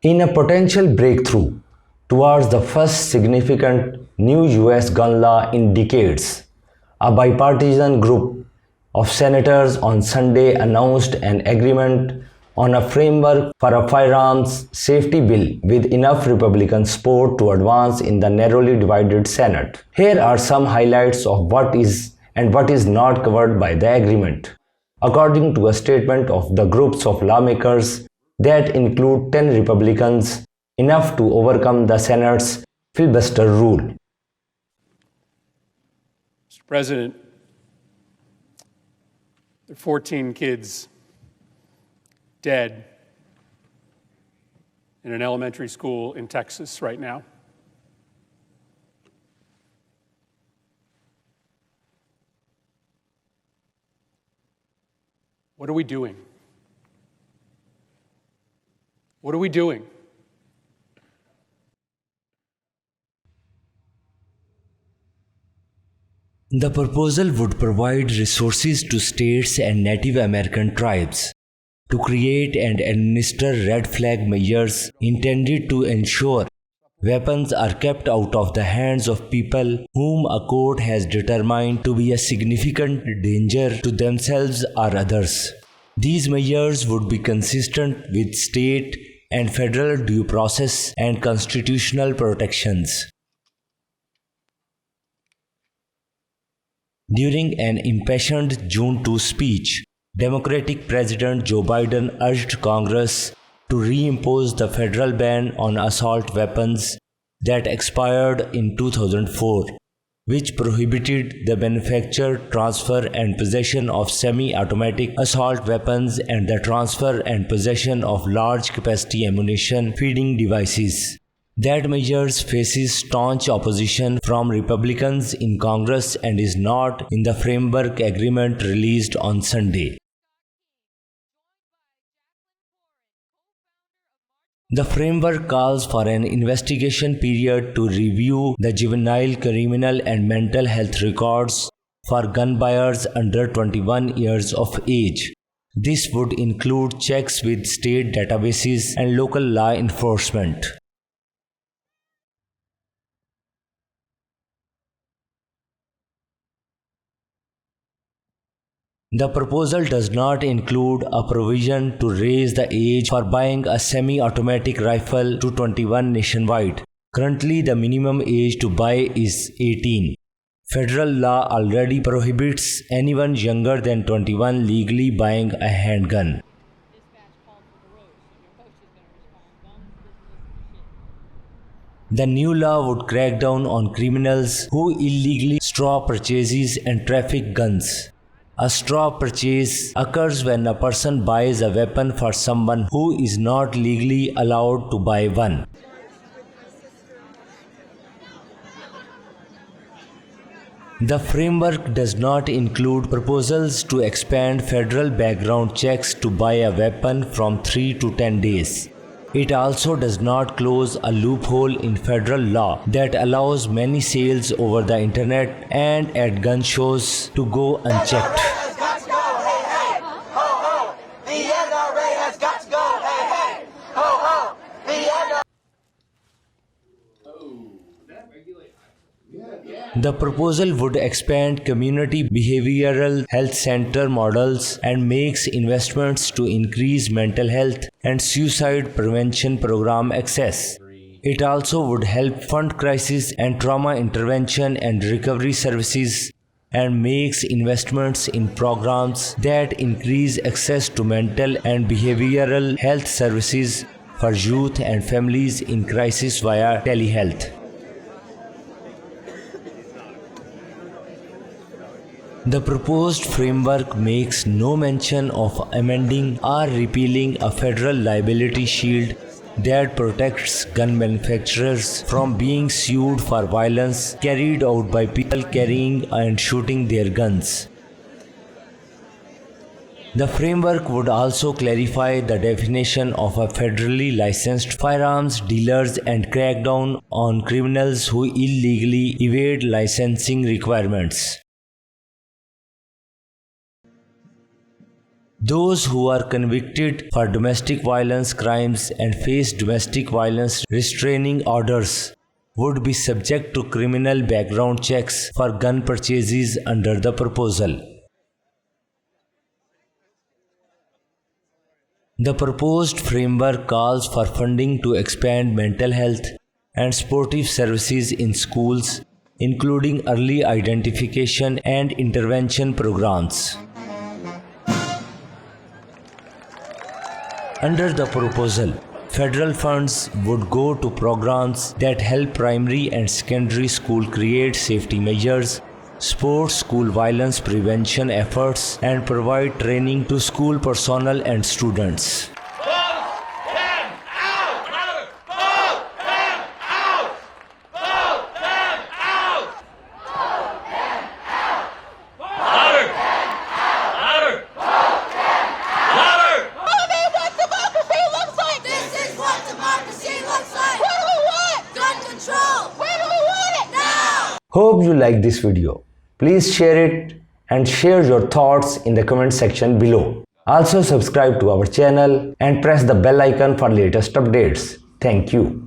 In a potential breakthrough towards the first significant new US gun law in decades, a bipartisan group of senators on Sunday announced an agreement on a framework for a firearms safety bill with enough Republican support to advance in the narrowly divided Senate. Here are some highlights of what is and what is not covered by the agreement. According to a statement of the groups of lawmakers that include 10 Republicans, enough to overcome the Senate's filibuster rule. Mr. President, there are 14 kids dead in an elementary school in Texas right now. What are we doing? What are we doing? The proposal would provide resources to states and Native American tribes to create and administer red flag measures intended to ensure weapons are kept out of the hands of people whom a court has determined to be a significant danger to themselves or others. These measures would be consistent with state and federal due process and constitutional protections. During an impassioned June 2 speech, Democratic President Joe Biden urged Congress to reimpose the federal ban on assault weapons that expired in 2004, which prohibited the manufacture, transfer, and possession of semi-automatic assault weapons and the transfer and possession of large-capacity ammunition feeding devices. That measure faces staunch opposition from Republicans in Congress and is not in the framework agreement released on Sunday. The framework calls for an investigation period to review the juvenile, criminal, and mental health records for gun buyers under 21 years of age. This would include checks with state databases and local law enforcement. The proposal does not include a provision to raise the age for buying a semi-automatic rifle to 21 nationwide. Currently, the minimum age to buy is 18. Federal law already prohibits anyone younger than 21 legally buying a handgun. The new law would crack down on criminals who illegally straw purchases and traffic guns. A straw purchase occurs when a person buys a weapon for someone who is not legally allowed to buy one. The framework does not include proposals to expand federal background checks to buy a weapon from 3 to 10 days. It also does not close a loophole in federal law that allows many sales over the internet and at gun shows to go unchecked. The proposal would expand community behavioral health center models and makes investments to increase mental health and suicide prevention program access. It also would help fund crisis and trauma intervention and recovery services and makes investments in programs that increase access to mental and behavioral health services for youth and families in crisis via telehealth. The proposed framework makes no mention of amending or repealing a federal liability shield that protects gun manufacturers from being sued for violence carried out by people carrying and shooting their guns. The framework would also clarify the definition of a federally licensed firearms dealers and crack down on criminals who illegally evade licensing requirements. Those who are convicted for domestic violence crimes and face domestic violence restraining orders would be subject to criminal background checks for gun purchases under the proposal. The proposed framework calls for funding to expand mental health and sportive services in schools, including early identification and intervention programs. Under the proposal, federal funds would go to programs that help primary and secondary school create safety measures, support school violence prevention efforts, and provide training to school personnel and students. Hope you like this video. Please share it and share your thoughts in the comment section below. Also subscribe to our channel and press the bell icon for latest updates. Thank you.